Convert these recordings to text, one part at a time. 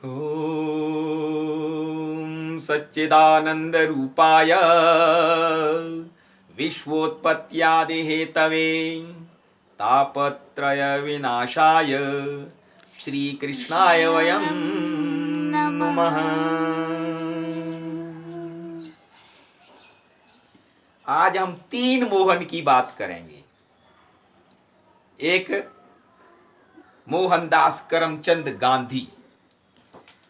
ॐ सच्चिदानन्दरूपाय विश्वोत्पत्त्यादिहेतवे तापत्रयविनाशाय श्रीकृष्णाय वयं नमः। आज हम तीन मोहन की बात करेंगे। एक मोहनदास करमचंद गांधी,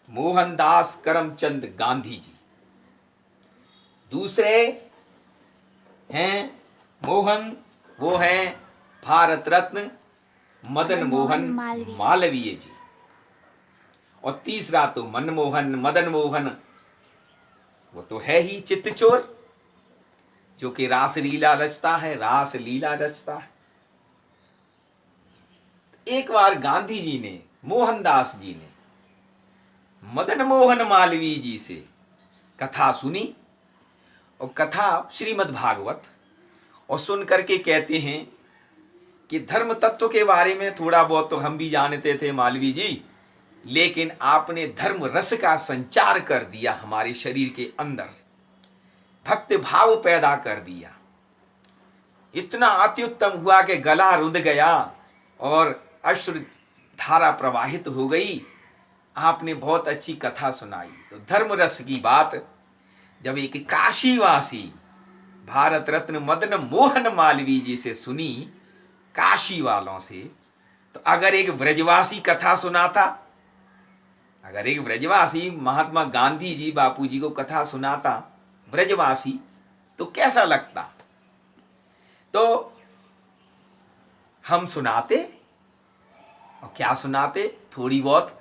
मोहनदास करमचंद गांधी जी। दूसरे हैं मोहन, वो हैं भारत रत्न मदन मोहन मालवीय जी। और तीसरा तो मनमोहन, मदन मोहन, वो तो है ही चित्तचोर, जो कि रास लीला रचता है, रास लीला रचता है। एक बार गांधी जी ने, मोहनदास जी ने मदन मोहन मालवीय जी से कथा सुनी, और कथा श्रीमद् भागवत, और सुन करके कहते हैं कि धर्म तत्व के बारे में थोड़ा बहुत तो हम भी जानते थे मालवीय जी, लेकिन आपने धर्म रस का संचार कर दिया, हमारे शरीर के अंदर भक्ति भाव पैदा कर दिया। इतना अत्युत्तम हुआ कि गला रुंध गया और अश्रु धारा प्रवाहित हो गई। आपने बहुत अच्छी कथा सुनाई। तो धर्म रस की बात जब एक काशीवासी भारत रत्न मदन मोहन मालवीय जी से सुनी, काशी वालों से, तो अगर एक ब्रजवासी कथा सुनाता, अगर एक ब्रजवासी महात्मा गांधी जी बापू जी को कथा सुनाता ब्रजवासी, तो कैसा लगता। तो हम सुनाते, और क्या सुनाते, थोड़ी बहुत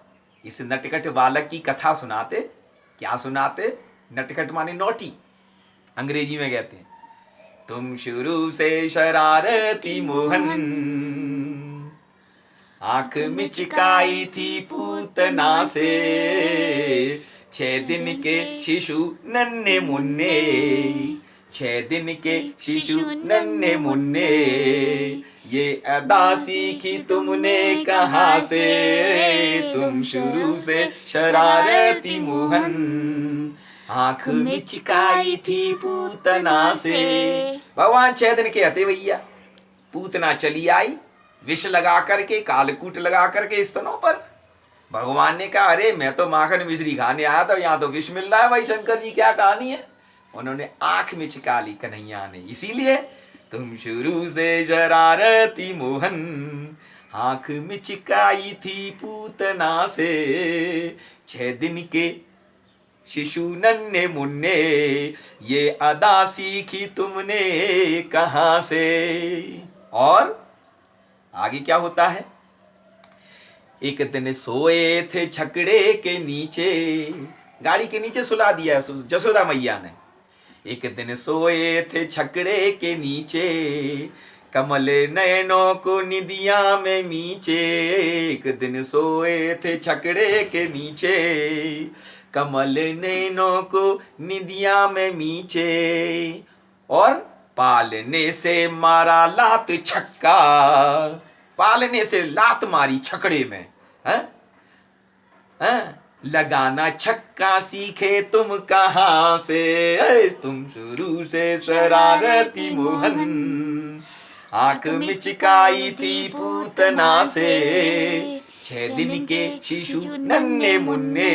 इस नटखट बालक की कथा सुनाते। क्या सुनाते? नटखट माने नोटी, अंग्रेजी में कहते हैं। तुम शुरू से शरारती मोहन, आंख मिचकाई थी पूतना से, 6 दिन के शिशु नन्हे मुन्ने, 6 दिन के शिशु नन्हे मुन्ने, ये अदा सीखी तुमने कहाँ से, तुम शुरू से शरारती मोहन, आंख मिचकाई थी पूतना से। भगवान 6 दिन के हते भैया, पूतना चली आई, विष लगा करके, कालकूट लगा करके स्तनों पर। भगवान ने कहा, अरे मैं तो माखन मिश्री खाने आया था, यहाँ तो विष मिल रहा है, भाई शंकर जी क्या कहानी है। उन्होंने आंख मिचका ली कन्हैया ने। इसीलिए तुम शुरू से शरारती मोहन, आंख मिचकाई थी पूतना से, 6 दिन के शिशु नन्हे मुन्ने, ये अदा सीखी तुमने कहाँ से। और आगे क्या होता है? एक दिन सोए थे छकड़े के नीचे, गाड़ी के नीचे सुला दिया जसोदा मैया ने। एक दिन सोए थे छकड़े के नीचे, कमल नयनों को निदिया में मीचे। एक दिन सोए थे छकड़े के नीचे, कमल नैनों को निदिया में मीचे, और पालने से मारा लात छक्का, पालने से लात मारी छकड़े में। लगाना छक्का सीखे तुम कहाँ से, तुम शुरू से शरारती मोहन, आंख मिचकाई थी पूतना से, 6 दिन के शिशु नन्हे मुन्ने,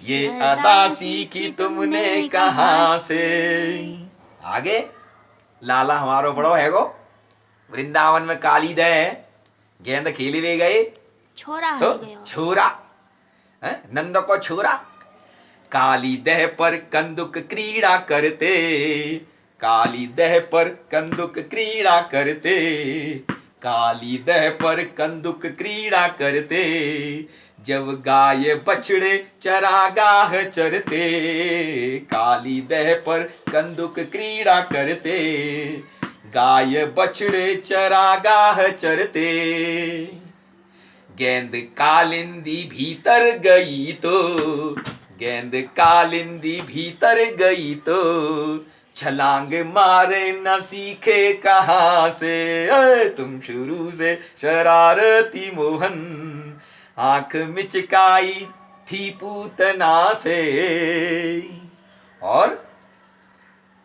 ये अदा सीखी तुमने कहाँ से। आगे लाला हमारो बड़ो है गो, वृंदावन में काली दे गेंद खेले वे गए, छोरा तो है गयो। छोरा नंद को छोरा, काली दह पर कंदुक क्रीड़ा करते, काली दह पर कंदुक क्रीड़ा करते, काली दह पर कंदुक क्रीड़ा करते, जब गाय बछड़े चरागाह चरते, काली दह पर कंदुक क्रीड़ा करते, गाय बछड़े चरागाह चरते, गेंद कालिंदी भीतर गई तो, गेंद कालिंदी भीतर गई तो, छलांग मारे न सीखे कहाँ से, तुम शुरू से शरारती मोहन, आंख मिचकाई थी पूतना से। और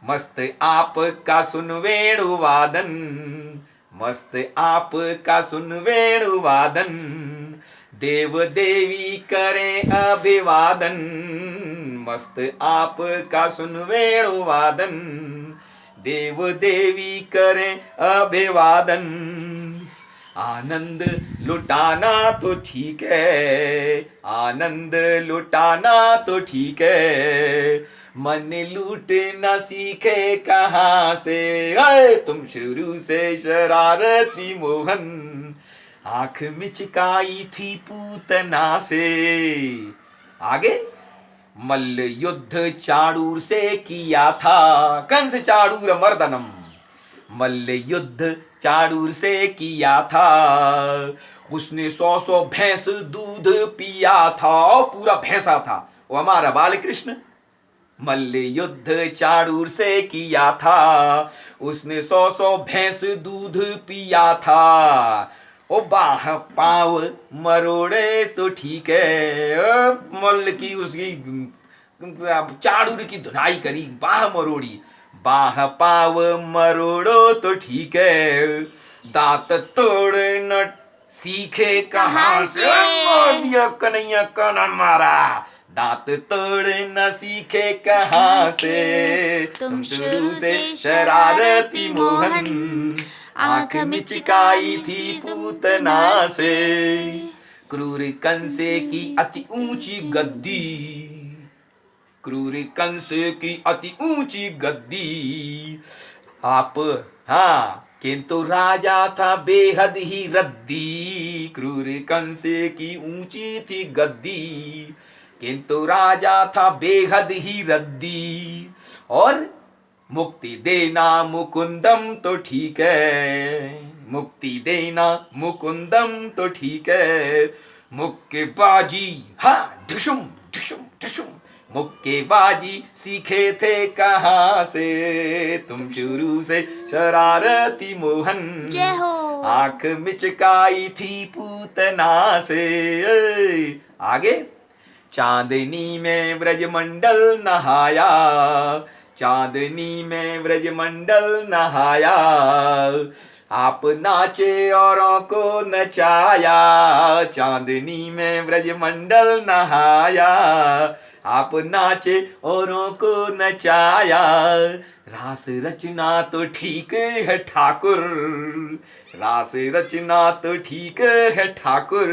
मस्त आप का सुन वेणु वादन, मस्त आप का सुन वेणु वादन, देव देवी करें अभिवादन। मस्त आप का सुन वेणु वादन, देव देवी करें अभिवादन। आनंद लुटाना तो ठीक है, आनंद लुटाना तो ठीक है, मन लूट न सीखे कहाँ से। अरे तुम शुरू से शरारती मोहन, आंख मिचकाई थी पूतना से। आगे, मल्ल युद्ध चाणूर से किया था, कंस चाणूर मर्दनम। मल्ल युद्ध चाणूर से किया था, उसने 100 भैंस दूध पिया था, पूरा भैंसा था वो हमारा बाल कृष्ण। मल्ल युद्ध चाणूर से किया था, उसने 100 भैंस दूध पिया था। ओ बाह पाव मरोड़े तो ठीक है, मल्ल की उसकी चाणूर की धुनाई करी, बाह मरोड़ी। बाह पाव मरोड़ो तो ठीक है, दांत तोड़ न सीखे कहाँ से। दिया कन्हैया कानन मारा, दांत तोड़ न सीखे कहाँ से। तुम शुरू से शरारती मोहन, आंख मिचकाई थी पूतना से। क्रूर कंसे की अति ऊंची गद्दी, क्रूर कंस की अति ऊंची गद्दी। आप, हाँ, किंतु राजा था बेहद ही रद्दी। क्रूर कंस की ऊंची थी गद्दी, किंतु राजा था बेहद ही रद्दी। और मुक्ति देना मुकुंदम तो ठीक है, मुक्ति देना मुकुंदम तो ठीक है, मुक्केबाजी, हाँ, ढुशुम ढुशुम ढुशुम, मुक्केबाजी सीखे थे कहाँ से। तुम शुरू से शरारती मोहन, जय हो। आंख मिचकाई थी पूतना से। आगे, चांदनी में ब्रजमंडल नहाया, चांदनी में ब्रजमंडल नहाया, आप नाचे औरों को नचाया। चांदनी में ब्रजमंडल नहाया, आप नाचे औरों को नचाया। रास रचना तो ठीक है ठाकुर, रास रचना तो ठीक है ठाकुर,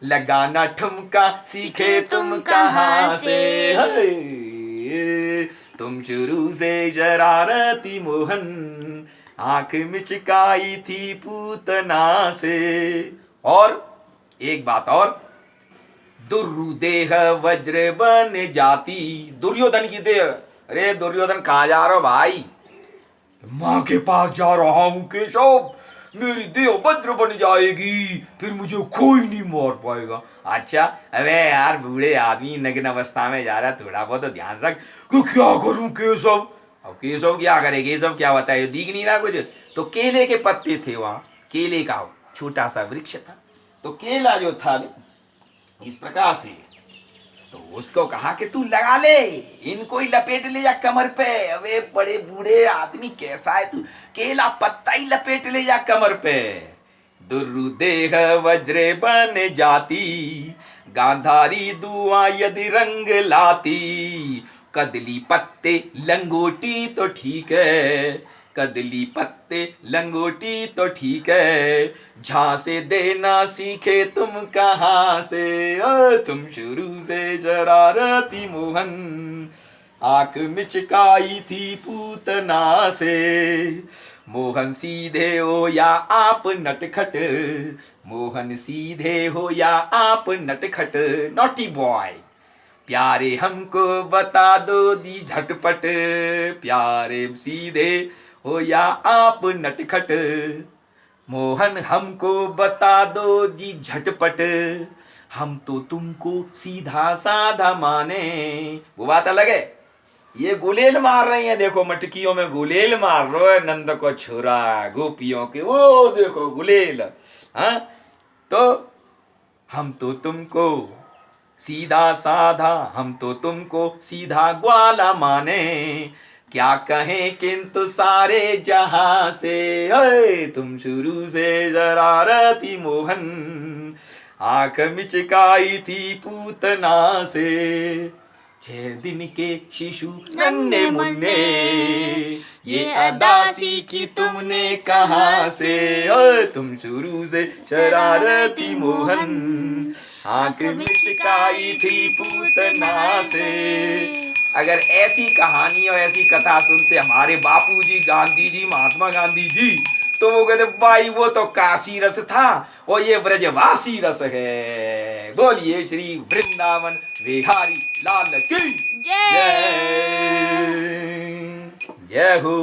लगाना ठुमका सीखे तुम कहाँ से। तुम शुरू से शरारती मोहन, आंख मिचकाई थी पूतना से। और एक बात और, दुर्देह वज्र बन जाती, दुर्योधन की देह। अरे दुर्योधन कहाँ जा रहे हो भाई? माँ के पास जा रहा हूँ केशव, मेरी देह वज्र बन जाएगी, फिर मुझे कोई नहीं मार पाएगा। अच्छा, अबे यार बूढ़े आदमी नग्न अवस्था में जा रहा, थोड़ा बहुत तो ध्यान रख। तो क्या करूं केशव? अब केशव क्या करे, केशव क्या बताए, दिख नहीं रहा कुछ। तो केले के पत्ते थे वहां, केले का छोटा सा वृक्ष था, तो केला जो था इस प्रकार से, तो उसको कहा कि तू लगा ले, इनको ही लपेट ले जा कमर पे। अबे बड़े बूढ़े आदमी कैसा है तू, केला पत्ता ही लपेट ले जा कमर पे। दुर्देह वज्रे बन जाती, गांधारी दुआ यदि रंग लाती, कदली पत्ते लंगोटी तो ठीक है, कदली पत्ते लंगोटी तो ठीक है, झांसे देना सीखे तुम कहाँ से। तुम शुरू से शरारती मोहन, आंख मिचकाई थी पूतना से। मोहन सीधे हो या आप नटखट, मोहन सीधे हो या आप नटखट, नॉटी बॉय। प्यारे हमको बता दो दी झटपट, प्यारे सीधे हो या आप नटखट, मोहन हमको बता दो जी झटपट, हम तो तुमको सीधा साधा माने। वो बात अलग है, ये गुलेल मार रही हैं, देखो मटकियों में गुलेल मार रहे है नंद को छोरा, गोपियों के वो देखो गुलेल। हाँ, तो हम तो तुमको सीधा साधा हम तो तुमको सीधा ग्वाला माने, क्या कहें किंतु सारे जहां से, ओए तुम शुरू से शरारती मोहन, आंख मिचकाई थी पूतना से, 6 दिन के शिशु नन्हे मुन्ने, ये अदा सीखी तुमने कहाँ से, ओए तुम शुरू से शरारती मोहन, आंख मिचकाई थी पूतना से। अगर ऐसी कहानी और ऐसी कथा सुनते हमारे बापूजी गांधी जी, महात्मा गांधी जी, तो वो कहते भाई वो तो काशी रस था और ये ब्रजवासी रस है। बोलिए श्री वृंदावन बिहारी लाल की जय। जय हो।